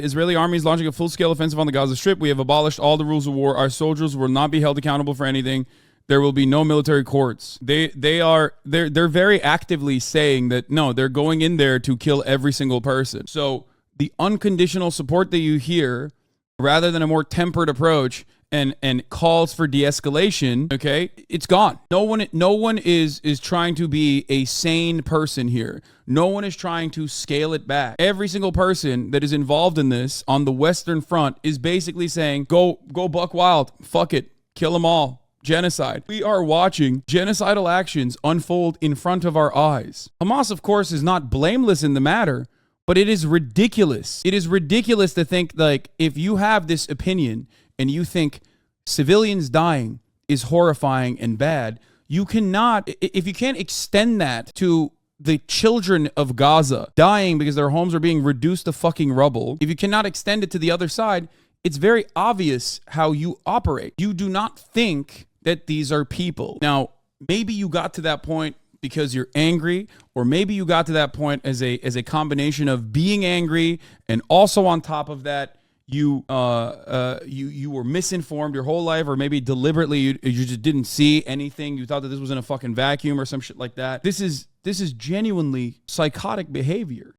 Israeli army is launching a full-scale offensive on the Gaza Strip. We have abolished all the rules of war. Our soldiers will not be held accountable for anything. There will be no military courts. They're very actively saying that no, they're going in there to kill every single person. So the unconditional support that you hear, rather than a more tempered approach and calls for de-escalation, okay, it's gone. No one is trying to be a sane person here. No one is trying to scale it back. Every single person that is involved in this on the Western Front is basically saying, go buck wild, fuck it, kill them all. Genocide. We are watching genocidal actions unfold in front of our eyes. Hamas, of course, is not blameless in the matter, but it is ridiculous. It is ridiculous to think, like, if you have this opinion and you think civilians dying is horrifying and bad, you cannot, if you can't extend that to the children of Gaza dying because their homes are being reduced to fucking rubble, if you cannot extend it to the other side, it's very obvious how you operate. You do not think that these are people. Now, maybe you got to that point because you're angry, or maybe you got to that point as a combination of being angry and also on top of that, you were misinformed your whole life, or maybe deliberately you just didn't see anything. You thought that this was in a fucking vacuum or some shit like that. This is genuinely psychotic behavior.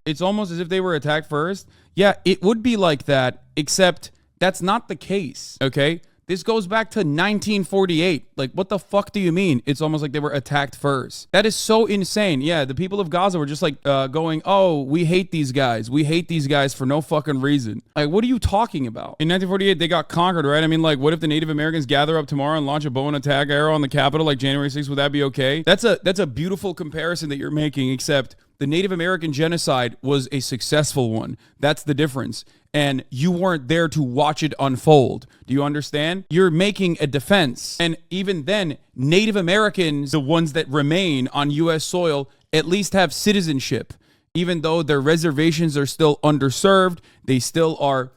It's almost as if they were attacked first. Yeah, it would be like that, except that's not the case, okay? This goes back to 1948. Like, what the fuck do you mean? It's almost like they were attacked first. That is so insane. Yeah, the people of Gaza were just like going, oh, we hate these guys. We hate these guys for no fucking reason. Like, what are you talking about? In 1948, they got conquered, right? I mean, like, what if the Native Americans gather up tomorrow and launch a bow and attack arrow on the Capitol like January 6th? Would that be okay? That's a beautiful comparison that you're making, except the Native American genocide was a successful one. That's the difference. And you weren't there to watch it unfold. Do you understand? You're making a defense. And even then, Native Americans, the ones that remain on U.S. soil, at least have citizenship. Even though their reservations are still underserved, they still are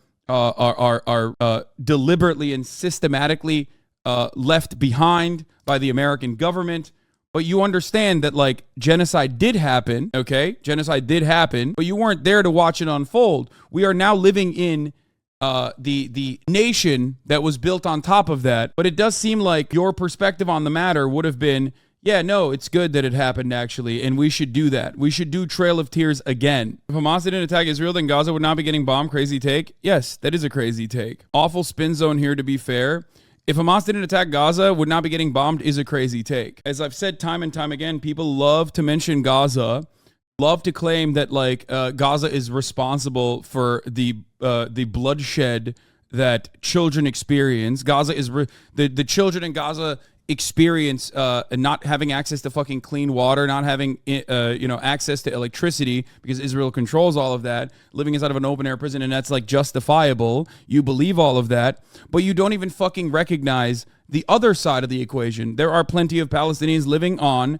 deliberately and systematically left behind by the American government. But you understand that, like, genocide did happen, okay? Genocide did happen, but you weren't there to watch it unfold. We are now living in the nation that was built on top of that. But it does seem like your perspective on the matter would have been, yeah, no, it's good that it happened, actually, and we should do that. We should do Trail of Tears again. If Hamas didn't attack Israel, then Gaza would not be getting bombed. Crazy take? Yes, that is a crazy take. Awful spin zone here, to be fair. If Hamas didn't attack Gaza, would not be getting bombed is a crazy take. As I've said time and time again, people love to mention Gaza, love to claim that, like, Gaza is responsible for the bloodshed that children experience. Gaza is the children in Gaza experience not having access to fucking clean water, not having access to electricity because Israel controls all of that, living inside of an open air prison, and that's like justifiable. You believe all of that, but you don't even fucking recognize the other side of the equation. There are plenty of Palestinians living on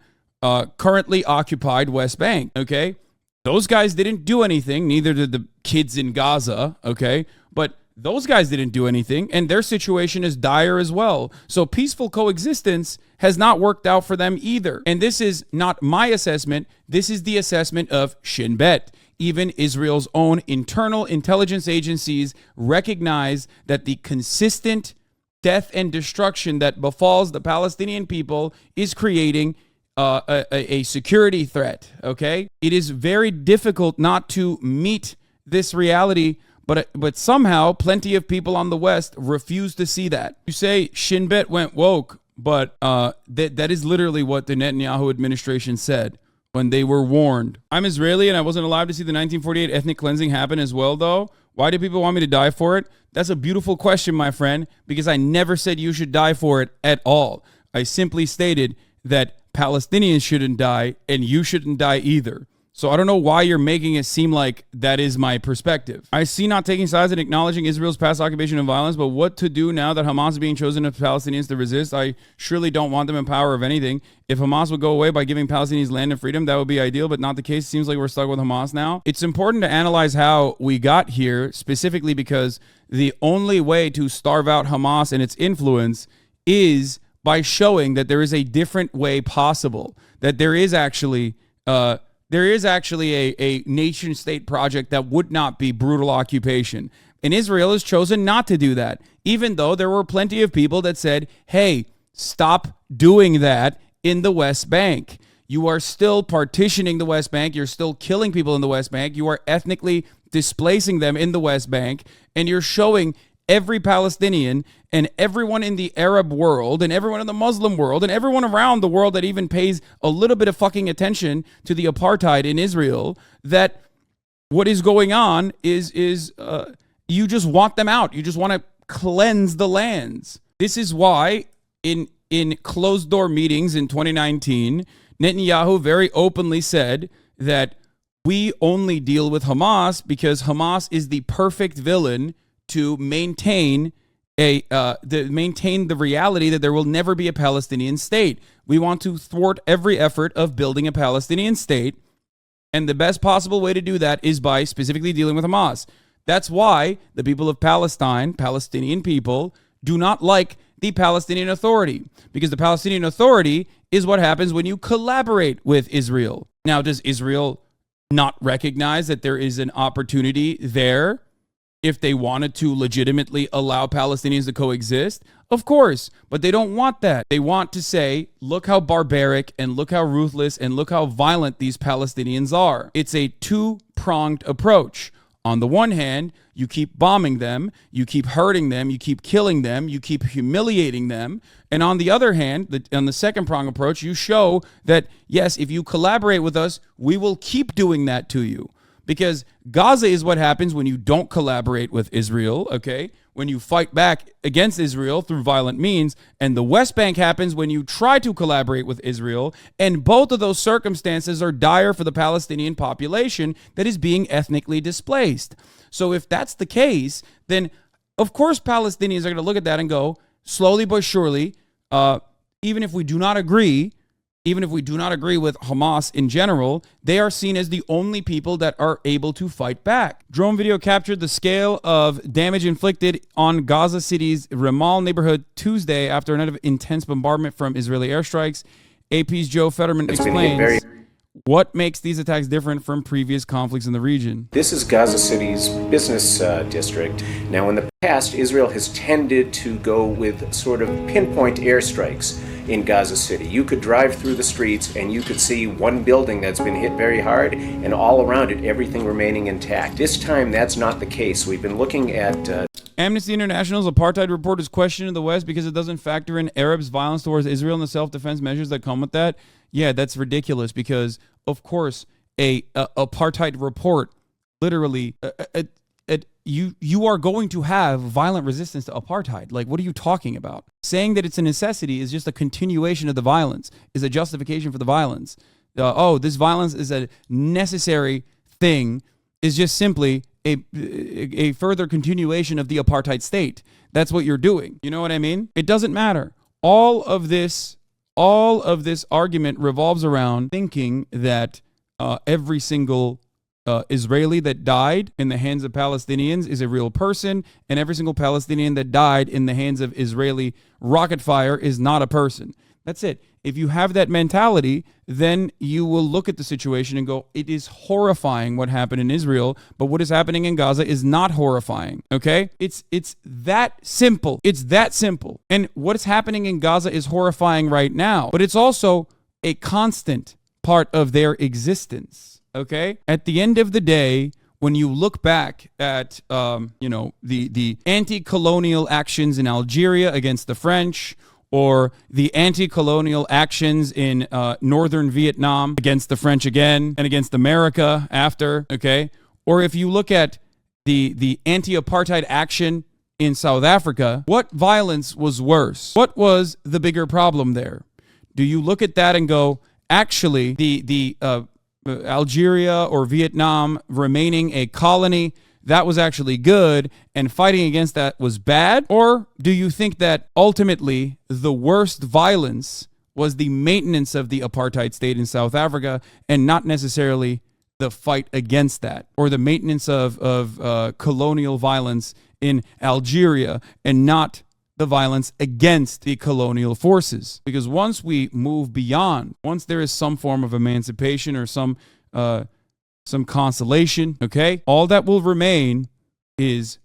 currently occupied West Bank, okay? Those guys didn't do anything, neither did the kids in Gaza, okay? But those guys didn't do anything, and their situation is dire as well. So peaceful coexistence has not worked out for them either. And this is not my assessment. This is the assessment of Shin Bet. Even Israel's own internal intelligence agencies recognize that the consistent death and destruction that befalls the Palestinian people is creating a security threat, okay? It is very difficult not to meet this reality, but somehow plenty of people on the West refuse to see that. You say Shin Bet went woke, but that is literally what the Netanyahu administration said when they were warned. I'm Israeli and I wasn't alive to see the 1948 ethnic cleansing happen as well, though. Why do people want me to die for it? That's a beautiful question, my friend, because I never said you should die for it at all. I simply stated that Palestinians shouldn't die and you shouldn't die either. So I don't know why you're making it seem like that is my perspective. I see not taking sides and acknowledging Israel's past occupation and violence, but what to do now that Hamas is being chosen as Palestinians to resist? I surely don't want them in power of anything. If Hamas would go away by giving Palestinians land and freedom, that would be ideal, but not the case. It seems like we're stuck with Hamas now. It's important to analyze how we got here, specifically because the only way to starve out Hamas and its influence is by showing that there is a different way possible, that there is actually there is actually a nation state project that would not be brutal occupation. And Israel has chosen not to do that, even though there were plenty of people that said, hey, stop doing that in the West Bank. You are still partitioning the West Bank. You're still killing people in the West Bank. You are ethnically displacing them in the West Bank. And you're showing every Palestinian and everyone in the Arab world and everyone in the Muslim world and everyone around the world that even pays a little bit of fucking attention to the apartheid in Israel that what is going on is you just want them out. You just want to cleanse the lands. This is why in closed door meetings in 2019, Netanyahu very openly said that we only deal with Hamas because Hamas is the perfect villain to maintain the reality that there will never be a Palestinian state. We want to thwart every effort of building a Palestinian state, and the best possible way to do that is by specifically dealing with Hamas. That's why the people of Palestine, Palestinian people, do not like the Palestinian Authority, because the Palestinian Authority is what happens when you collaborate with Israel. Now, does Israel not recognize that there is an opportunity there if they wanted to legitimately allow Palestinians to coexist? Of course, but they don't want that. They want to say, look how barbaric and look how ruthless and look how violent these Palestinians are. It's a two-pronged approach. On the one hand, you keep bombing them, you keep hurting them, you keep killing them, you keep humiliating them. And on the other hand, on the second prong approach, you show that, yes, if you collaborate with us, we will keep doing that to you. Because Gaza is what happens when you don't collaborate with Israel, okay? When you fight back against Israel through violent means. And the West Bank happens when you try to collaborate with Israel. And both of those circumstances are dire for the Palestinian population that is being ethnically displaced. So if that's the case, then of course Palestinians are going to look at that and go, slowly but surely, even if we do not agree with Hamas in general, they are seen as the only people that are able to fight back. Drone video captured the scale of damage inflicted on Gaza City's Ramal neighborhood Tuesday after a night of intense bombardment from Israeli airstrikes. AP's Joe Fetterman explains what makes these attacks different from previous conflicts in the region. This is Gaza City's business district. Now, in the past, Israel has tended to go with sort of pinpoint airstrikes in Gaza City. You could drive through the streets and you could see one building that's been hit very hard, and all around it, everything remaining intact. This time, that's not the case. We've been looking at... Amnesty International's apartheid report is questioned in the West because it doesn't factor in Arabs' violence towards Israel and the self-defense measures that come with that. Yeah, that's ridiculous because, of course, a apartheid report, literally, you are going to have violent resistance to apartheid. Like, what are you talking about? Saying that it's a necessity is just a continuation of the violence, is a justification for the violence. This violence is a necessary thing, is just simply a further continuation of the apartheid state. That's what you're doing. You know what I mean? It doesn't matter. All of this argument revolves around thinking that every single Israeli that died in the hands of Palestinians is a real person, and every single Palestinian that died in the hands of Israeli rocket fire is not a person. That's it. If you have that mentality, then you will look at the situation and go, it is horrifying what happened in Israel, but what is happening in Gaza is not horrifying, okay? It's that simple. It's that simple. And what is happening in Gaza is horrifying right now, but it's also a constant part of their existence, okay? At the end of the day, when you look back at, the anti-colonial actions in Algeria against the French, or the anti-colonial actions in northern Vietnam against the French again and against America after, okay? Or if you look at the anti-apartheid action in South Africa, what violence was worse? What was the bigger problem there? Do you look at that and go, actually, the Algeria or Vietnam remaining a colony, that was actually good, and fighting against that was bad? Or do you think that ultimately the worst violence was the maintenance of the apartheid state in South Africa and not necessarily the fight against that, or the maintenance of colonial violence in Algeria and not the violence against the colonial forces? Because once we move beyond, once there is some form of emancipation or some some consolation, okay? All that will remain is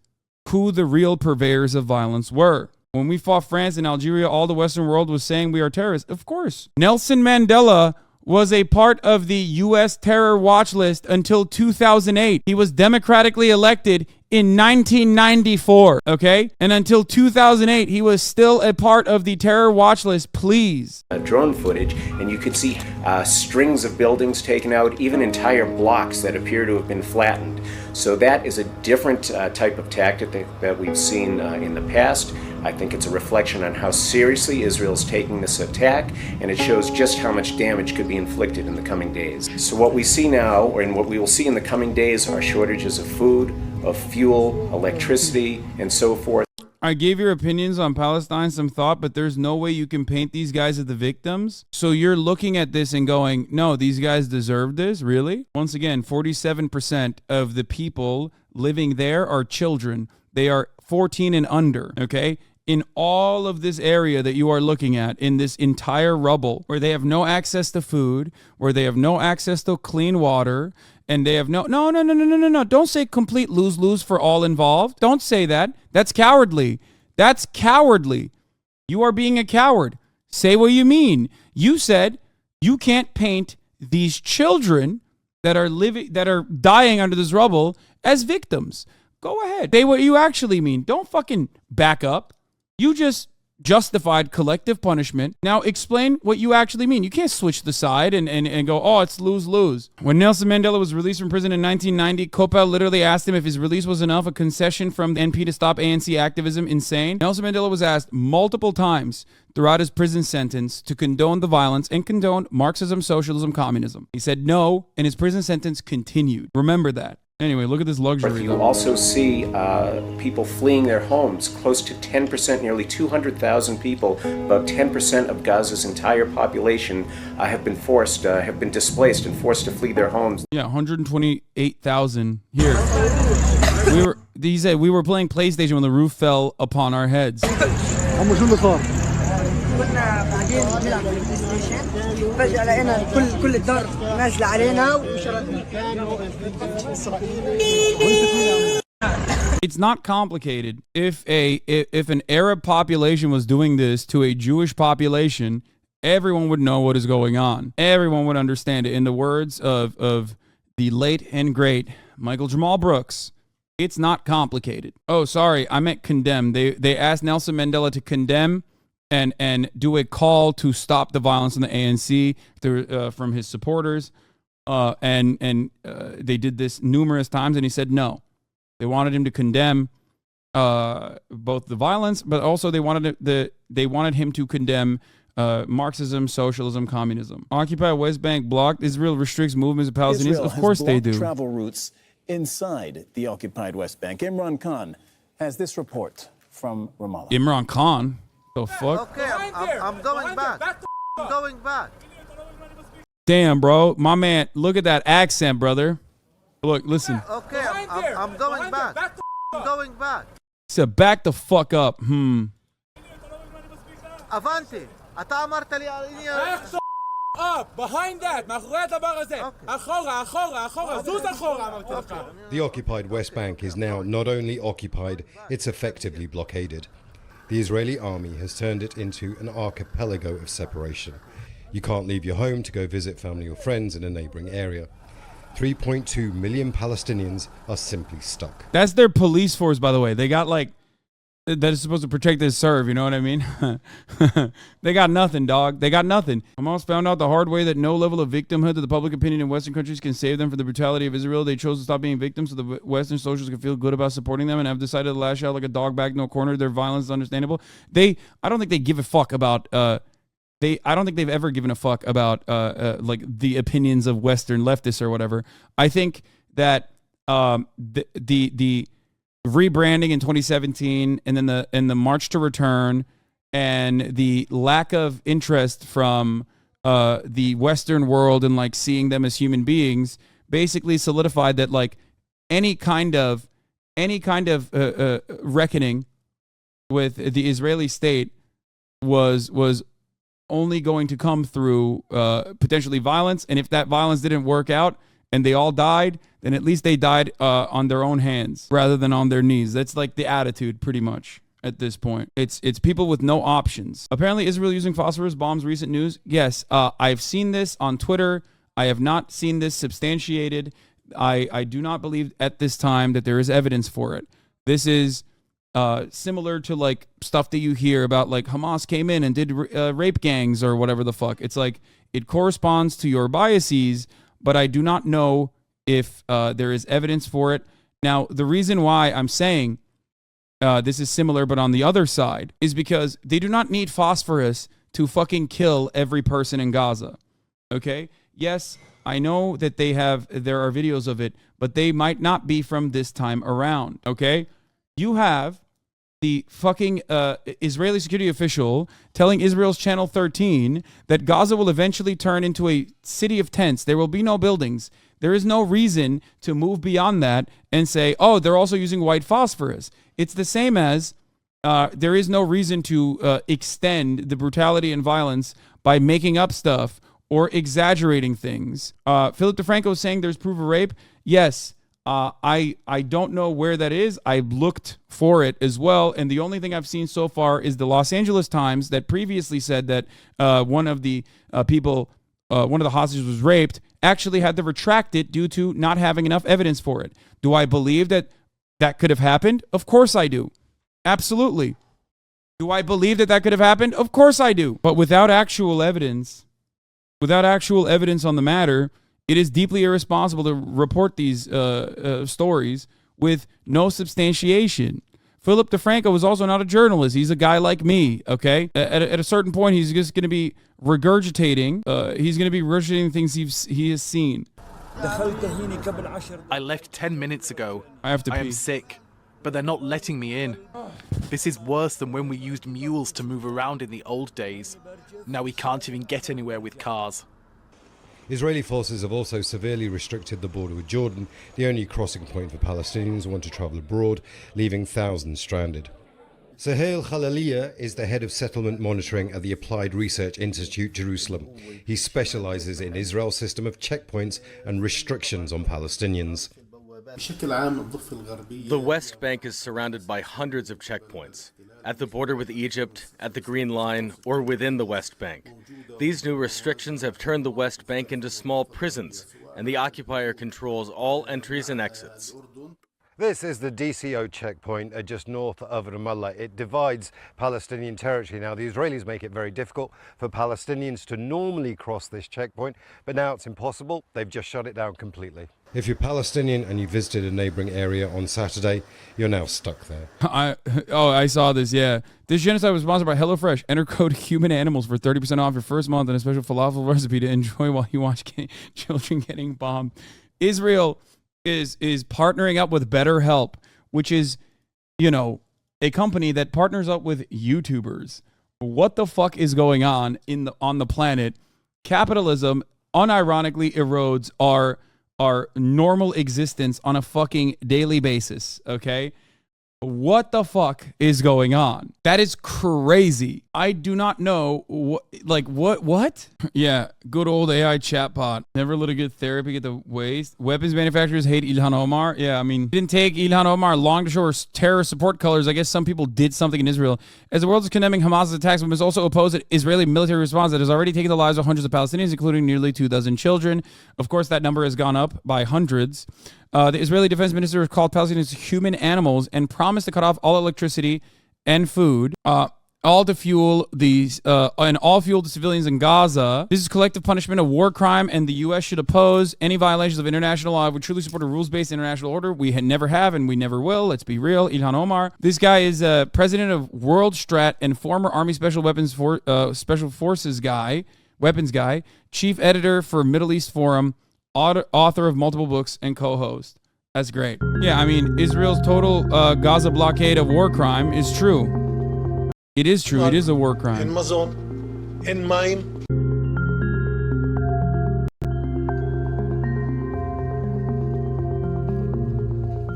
who the real purveyors of violence were. When we fought France and Algeria, all the Western world was saying we are terrorists. Of course. Nelson Mandela was a part of the U.S. terror watch list until 2008. He was democratically elected in 1994, okay? And until 2008, he was still a part of the terror watch list, please. Drone footage, and you could see strings of buildings taken out, even entire blocks that appear to have been flattened. So that is a different type of tactic that we've seen in the past. I think it's a reflection on how seriously Israel is taking this attack, and it shows just how much damage could be inflicted in the coming days. So what we see now, and what we will see in the coming days, are shortages of food, of fuel, electricity, and so forth. I gave your opinions on Palestine some thought, but there's no way you can paint these guys as the victims. So you're looking at this and going, no, these guys deserve this? Really? Once again, 47% of the people living there are children. They are 14 and under, okay? In all of this area that you are looking at, in this entire rubble, where they have no access to food, where they have no access to clean water, and they have no. Don't say complete lose-lose for all involved. Don't say that. That's cowardly. That's cowardly. You are being a coward. Say what you mean. You said you can't paint these children that are dying under this rubble as victims. Go ahead. Say what you actually mean. Don't fucking back up. You just justified collective punishment. Now explain what you actually mean. You can't switch the side and go, oh, it's lose-lose. When Nelson Mandela was released from prison in 1990, Kopel literally asked him if his release was enough, a concession from the NP to stop ANC activism. Insane. Nelson Mandela was asked multiple times throughout his prison sentence to condone the violence and condone Marxism, socialism, communism. He said no, and his prison sentence continued. Remember that. Anyway, look at this luxury. You also see people fleeing their homes, close to 10%, nearly 200,000 people, about 10% of Gaza's entire population have been displaced and forced to flee their homes. Yeah, 128,000 here. He said we were playing PlayStation when the roof fell upon our heads. كنا قاعدين نلعب على البلاي ستيشن فجأة لقينا كل الدار نازلة علينا وشردنا. It's not complicated. If an Arab population was doing this to a Jewish population, everyone would know what is going on. Everyone would understand it. In the words of the late and great Michael Jamal Brooks, it's not complicated. Oh, sorry, I meant condemn. They asked Nelson Mandela to condemn and do a call to stop the violence in the ANC from his supporters. They did this numerous times, and he said no. They wanted him to condemn both the violence, but also they wanted him to condemn Marxism, socialism, communism. Occupy West Bank blocked. Israel restricts movements of Palestinians. Israel of course they do. Travel routes inside the occupied West Bank. Imran Khan has this report from Ramallah. Imran Khan. The fuck? Okay, I'm going back. I'm going back. Damn, bro. My man, look at that accent, brother. Look, listen. Okay, I'm going back. I'm going back. He said, back the fuck up. Avanti. אתה אמרת לי up behind that. The occupied West Bank is now not only occupied, it's effectively blockaded. The Israeli army has turned it into an archipelago of separation. You can't leave your home to go visit family or friends in a neighboring area. 3.2 million Palestinians are simply stuck. That's their police force, by the way. They got that is supposed to protect and serve, you know what I mean? They got nothing, dog. They got nothing. Hamas found out the hard way that no level of victimhood to the public opinion in Western countries can save them from the brutality of Israel. They chose to stop being victims so the Western socialists can feel good about supporting them and have decided to lash out like a dog back in a corner. Their violence is understandable. I don't think they give a fuck about, I don't think they've ever given a fuck about, like the opinions of Western leftists or whatever. I think that, the rebranding in 2017 and then the march to return and the lack of interest from the Western world and like seeing them as human beings basically solidified that like any kind of reckoning with the Israeli state was only going to come through potentially violence, and if that violence didn't work out, and they all died, then at least they died on their own hands rather than on their knees. That's like the attitude pretty much at this point. It's people with no options. Apparently Israel using phosphorus bombs, recent news. Yes, I've seen this on Twitter. I have not seen this substantiated. I do not believe at this time that there is evidence for it. This is similar to like stuff that you hear about, like Hamas came in and did rape gangs or whatever the fuck. It's like it corresponds to your biases, but I do not know if there is evidence for it. Now, the reason why I'm saying this is similar but on the other side is because they do not need phosphorus to fucking kill every person in Gaza. Okay? Yes, I know that there are videos of it, but they might not be from this time around. Okay? You have the fucking Israeli security official telling Israel's Channel 13 that Gaza will eventually turn into a city of tents. There will be no buildings. There is no reason to move beyond that and say, oh, they're also using white phosphorus. It's the same as there is no reason to extend the brutality and violence by making up stuff or exaggerating things. Philip DeFranco is saying there's proof of rape. Yes. I don't know where that is. I looked for it as well, and the only thing I've seen so far is the Los Angeles Times that previously said that one of the hostages was raped, actually had to retract it due to not having enough evidence for it. Do I believe that that could have happened? Of course I do. Absolutely. Do I believe that that could have happened? Of course I do. But without actual evidence on the matter, it is deeply irresponsible to report these stories with no substantiation. Philip DeFranco is also not a journalist. He's a guy like me, okay? At a certain point, he's just going to be regurgitating. He's going to be regurgitating things he has seen. I left 10 minutes ago. I have to pee. I am sick, but they're not letting me in. This is worse than when we used mules to move around in the old days. Now we can't even get anywhere with cars. Israeli forces have also severely restricted the border with Jordan, the only crossing point for Palestinians who want to travel abroad, leaving thousands stranded. Suhail Khaliliya is the head of settlement monitoring at the Applied Research Institute, Jerusalem. He specializes in Israel's system of checkpoints and restrictions on Palestinians. The West Bank is surrounded by hundreds of checkpoints, at the border with Egypt, at the Green Line, or within the West Bank. These new restrictions have turned the West Bank into small prisons, and the occupier controls all entries and exits. This is the DCO checkpoint just north of Ramallah. It divides Palestinian territory. Now, the Israelis make it very difficult for Palestinians to normally cross this checkpoint, but now it's impossible. They've just shut it down completely. If you're Palestinian and you visited a neighboring area on Saturday, you're now stuck there. I saw this, yeah. This genocide was sponsored by HelloFresh. Enter code HUMANANIMALS for 30% off your first month and a special falafel recipe to enjoy while you watch children getting bombed. Israel is partnering up with BetterHelp, which is, a company that partners up with YouTubers. What the fuck is going on on the planet? Capitalism unironically erodes our normal existence on a fucking daily basis, okay? What the fuck is going on? That is crazy. I do not know what? Yeah, good old AI chatbot. Never let a good therapy get the waste. Weapons manufacturers hate Ilan Omar. Yeah, I mean, it didn't take Ilan Omar long to show her terror support colors. I guess some people did something in Israel. As the world is condemning Hamas's attacks, we must also oppose an Israeli military response that has already taken the lives of hundreds of Palestinians, including nearly 2,000 children. Of course, that number has gone up by hundreds. The Israeli defense minister called Palestinians human animals and promised to cut off all electricity and food, all to fuel the civilians in Gaza. This is collective punishment, a war crime, and the U.S. should oppose any violations of international law. We truly support a rules-based international order. We never have, and we never will. Let's be real. Ilan Omar. This guy is president of World Strat and former Army Special Forces guy, weapons guy, chief editor for Middle East Forum, author of multiple books, and co-host. That's great. Yeah, I mean, Israel's total Gaza blockade of war crime is true. It is true. It is a war crime. In Mazon, in Maim,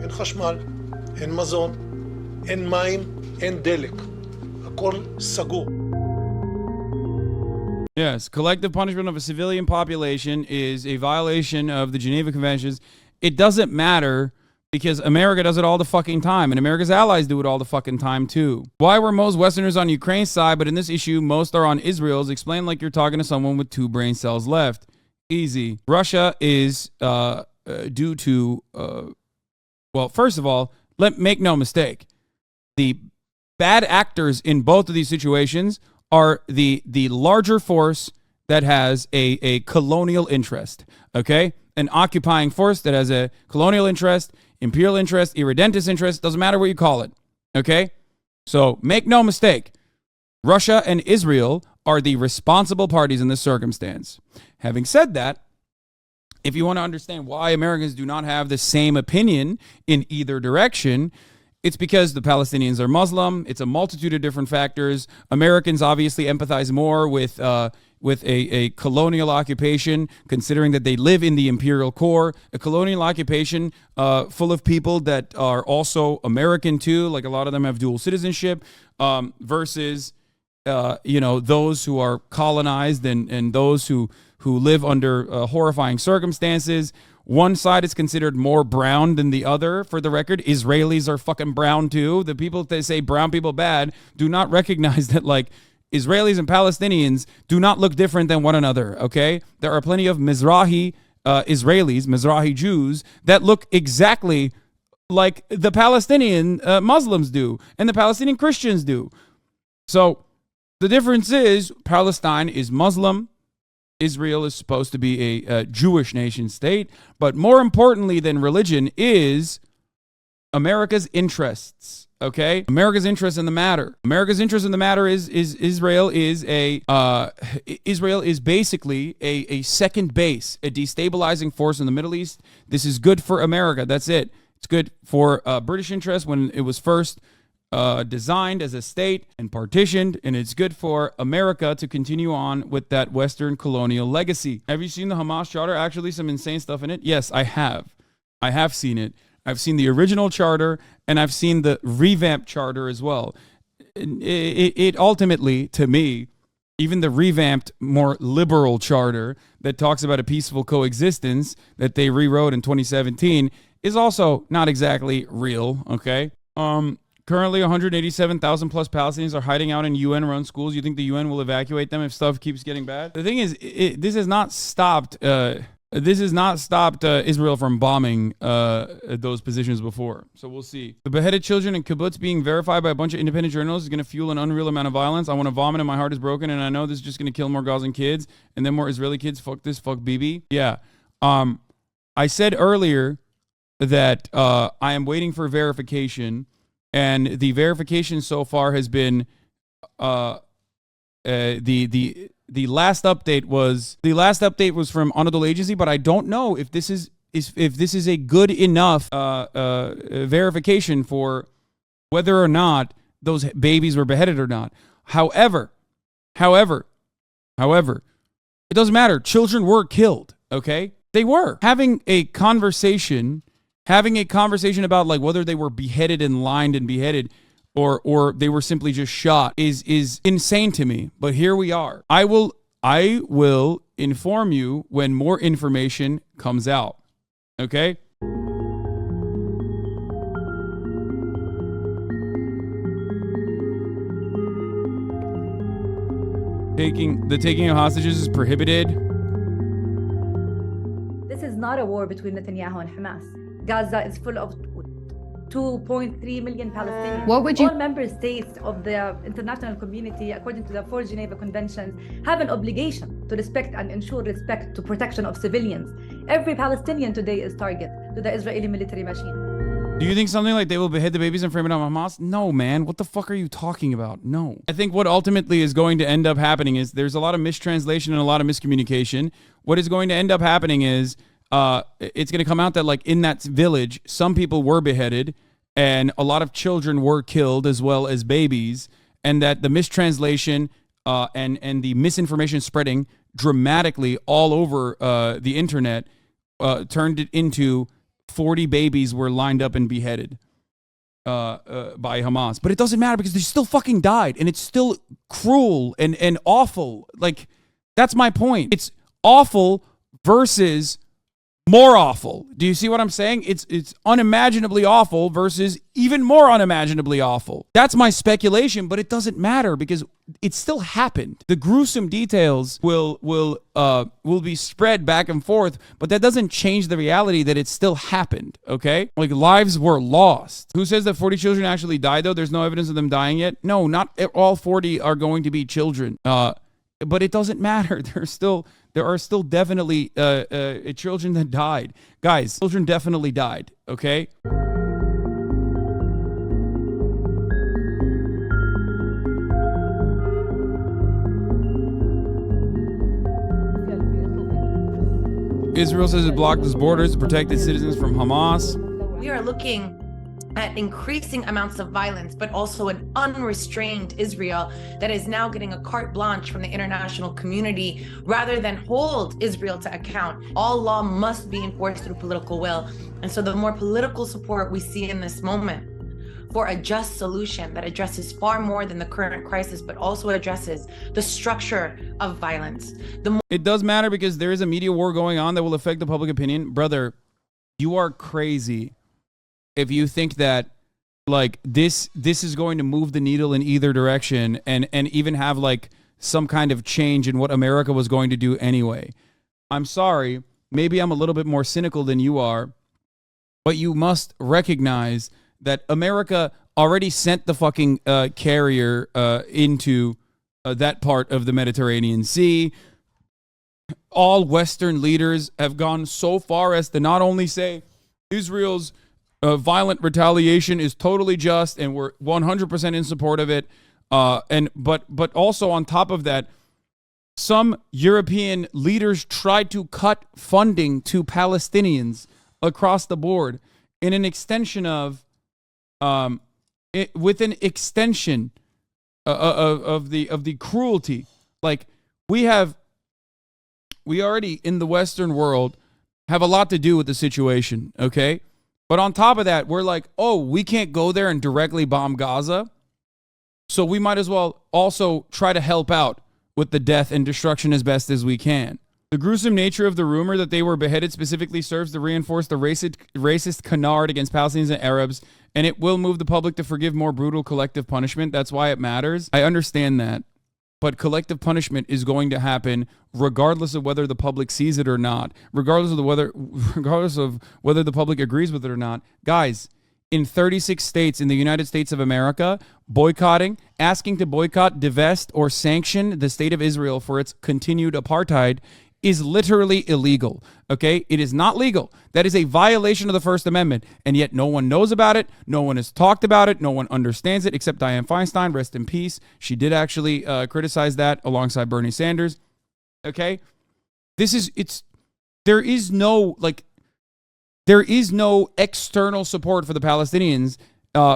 in חשמל, in מזון, in מים, in דלק. הכל סגור. Yes, collective punishment of a civilian population is a violation of the Geneva Conventions. It doesn't matter because America does it all the fucking time, and America's allies do it all the fucking time too. Why were most Westerners on Ukraine's side, but in this issue, most are on Israel's? Explain like you're talking to someone with 2 brain cells left. Easy. Russia is due to, well, first of all, make no mistake. The bad actors in both of these situations are the larger force that has a colonial interest, okay? An occupying force that has a colonial interest, imperial interest, irredentist interest, doesn't matter what you call it, okay? So make no mistake, Russia and Israel are the responsible parties in this circumstance. Having said that, if you want to understand why Americans do not have the same opinion in either direction, it's because the Palestinians are Muslim. It's a multitude of different factors. Americans obviously empathize more with a colonial occupation, considering that they live in the imperial core. A colonial occupation full of people that are also American too, like a lot of them have dual citizenship, versus those who are colonized and those who live under horrifying circumstances. One side is considered more brown than the other. For the record, Israelis are fucking brown too. The people that say brown people bad do not recognize that, like, Israelis and Palestinians do not look different than one another, okay? There are plenty of Mizrahi Israelis, Mizrahi Jews, that look exactly like the Palestinian Muslims do and the Palestinian Christians do. So the difference is Palestine is Muslim. Israel is supposed to be a Jewish nation state, but more importantly than religion is America's interests, okay? America's interest in the matter. America's interest in the matter is Israel is Israel is basically a second base, a destabilizing force in the Middle East. This is good for America. That's it. It's good for British interest when it was first designed as a state and partitioned, and it's good for America to continue on with that Western colonial legacy. Have you seen the Hamas charter? Actually, some insane stuff in it. Yes, I have. I have seen it. I've seen the original charter, and I've seen the revamped charter as well. It ultimately, to me, even the revamped, more liberal charter that talks about a peaceful coexistence that they rewrote in 2017 is also not exactly real, okay? Currently, 187,000 plus Palestinians are hiding out in UN-run schools. You think the UN will evacuate them if stuff keeps getting bad? The thing is, this has not stopped. Israel from bombing those positions before. So we'll see. The beheaded children in kibbutz being verified by a bunch of independent journalists is going to fuel an unreal amount of violence. I want to vomit and my heart is broken, and I know this is just going to kill more Gazan kids and then more Israeli kids. Fuck this. Fuck Bibi. Yeah. I said earlier that I am waiting for verification. And the verification so far has been the last update was from Anadolu Agency, but I don't know if this is a good enough verification for whether or not those babies were beheaded or not. However, it doesn't matter. Children were killed. Okay, they were having a conversation about like whether they were beheaded and lined and beheaded or they were simply just shot is insane to me. But here we are. I will inform you when more information comes out. Okay? The taking of hostages is prohibited. This is not a war between Netanyahu and Hamas. Gaza is full of 2.3 million Palestinians. What would you... All member states of the international community, according to the 4 Geneva Conventions, have an obligation to respect and ensure respect to protection of civilians. Every Palestinian today is target to the Israeli military machine. Do you think something like they will behead the babies and frame it on Hamas? No, man. What the fuck are you talking about? No. I think what ultimately is going to end up happening is there's a lot of mistranslation and a lot of miscommunication. What is going to end up happening is it's going to come out that like in that village, some people were beheaded and a lot of children were killed as well as babies, and that the mistranslation and the misinformation spreading dramatically all over the internet turned it into 40 babies were lined up and beheaded by Hamas. But it doesn't matter because they still fucking died, and it's still cruel and awful. Like, That's my point. It's awful versus more awful. Do you see what I'm saying? It's unimaginably awful versus even more unimaginably awful. That's my speculation, but it doesn't matter because it still happened. The gruesome details will be spread back and forth, but that doesn't change the reality that it still happened, okay? Like, lives were lost. Who says that 40 children actually died, though? There's no evidence of them dying yet. No, not all 40 are going to be children. But it doesn't matter. There are still definitely children that died. Guys, children definitely died, okay? Israel says it blocked its borders to protect its citizens from Hamas. We are looking at increasing amounts of violence, but also an unrestrained Israel that is now getting a carte blanche from the international community rather than hold Israel to account. All law must be enforced through political will. And so the more political support we see in this moment for a just solution that addresses far more than the current crisis, but also addresses the structure of violence. It does matter because there is a media war going on that will affect the public opinion. Brother, you are crazy if you think that like this is going to move the needle in either direction and even have like some kind of change in what America was going to do anyway. I'm sorry, maybe I'm a little bit more cynical than you are, but you must recognize that America already sent the fucking carrier into that part of the Mediterranean Sea. All Western leaders have gone so far as to not only say Israel's violent retaliation is totally just and we're 100% in support of it, but also on top of that, some European leaders tried to cut funding to Palestinians across the board in an extension of with an extension of the cruelty. Like we already in the Western world have a lot to do with the situation, okay? But on top of that, we're like, oh, we can't go there and directly bomb Gaza, so we might as well also try to help out with the death and destruction as best as we can. The gruesome nature of the rumor that they were beheaded specifically serves to reinforce the racist canard against Palestinians and Arabs, and it will move the public to forgive more brutal collective punishment. That's why it matters. I understand that. But collective punishment is going to happen regardless of whether the public sees it or not, regardless of whether the public agrees with it or not. Guys, in 36 states in the United States of America, asking to boycott, divest, or sanction the state of Israel for its continued apartheid is literally illegal, okay? It is not legal. That is a violation of the First Amendment, and yet no one knows about it, no one has talked about it, no one understands it, except Dianne Feinstein, rest in peace. She did actually criticize that alongside Bernie Sanders, okay? There is no external support for the Palestinians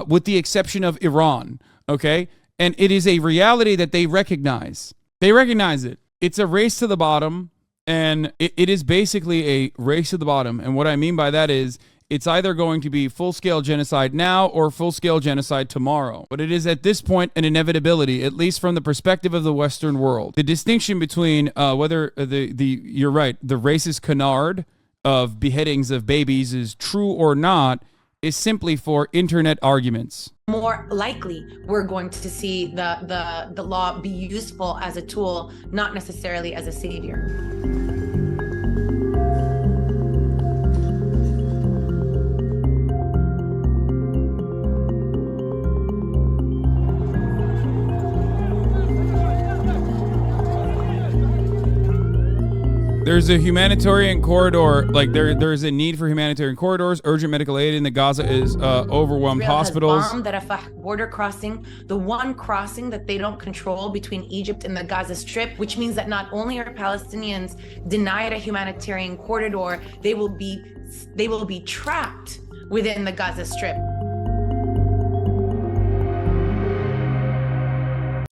with the exception of Iran, okay? And it is a reality that they recognize. They recognize it. It's a race to the bottom. And it is basically a race to the bottom. And what I mean by that is it's either going to be full-scale genocide now or full-scale genocide tomorrow. But it is at this point an inevitability, at least from the perspective of the Western world. The distinction between whether you're right, the racist canard of beheadings of babies is true or not is simply for internet arguments. More likely we're going to see the law be useful as a tool, not necessarily as a savior. There's a humanitarian corridor, like there's a need for humanitarian corridors, urgent medical aid in the Gaza is overwhelmed Israel hospitals. Has bombed the Rafah border crossing, the one crossing that they don't control between Egypt and the Gaza Strip, which means that not only are Palestinians denied a humanitarian corridor, they will be trapped within the Gaza Strip.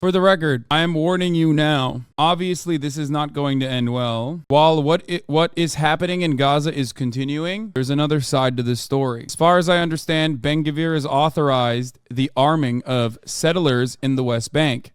For the record, I am warning you now. Obviously, this is not going to end well. While what is happening in Gaza is continuing, there's another side to this story. As far as I understand, Ben-Gvir has authorized the arming of settlers in the West Bank.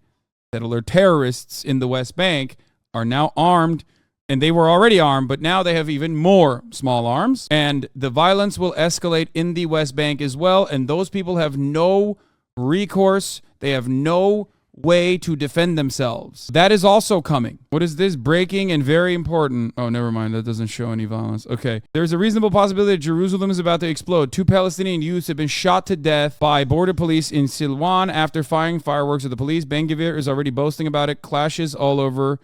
Settler terrorists in the West Bank are now armed, and they were already armed, but now they have even more small arms, and the violence will escalate in the West Bank as well, and those people have no recourse. They have no way to defend themselves. That is also coming. What is this? Breaking and very important. Oh, never mind. That doesn't show any violence. Okay. There's a reasonable possibility that Jerusalem is about to explode. 2 Palestinian youths have been shot to death by border police in Silwan after firing fireworks at the police. Ben Gvir is already boasting about it. Clashes all over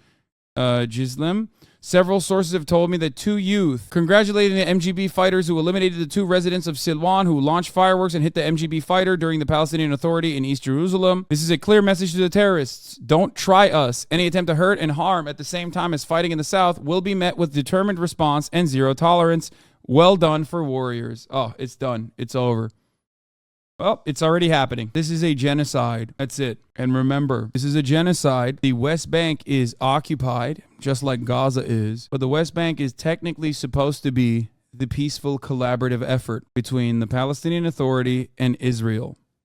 Jizlem. Several sources have told me that 2 youth congratulating the MGB fighters who eliminated the 2 residents of Silwan who launched fireworks and hit the MGB fighter during the Palestinian Authority in East Jerusalem. This is a clear message to the terrorists. Don't try us. Any attempt to hurt and harm at the same time as fighting in the South will be met with determined response and zero tolerance. Well done for warriors. Oh, it's done. It's over. Well, it's already happening. This is a genocide. That's it. And remember, this is a genocide. The West Bank is occupied, just like Gaza is. But the West Bank is technically supposed to be the peaceful collaborative effort between the Palestinian Authority and Israel.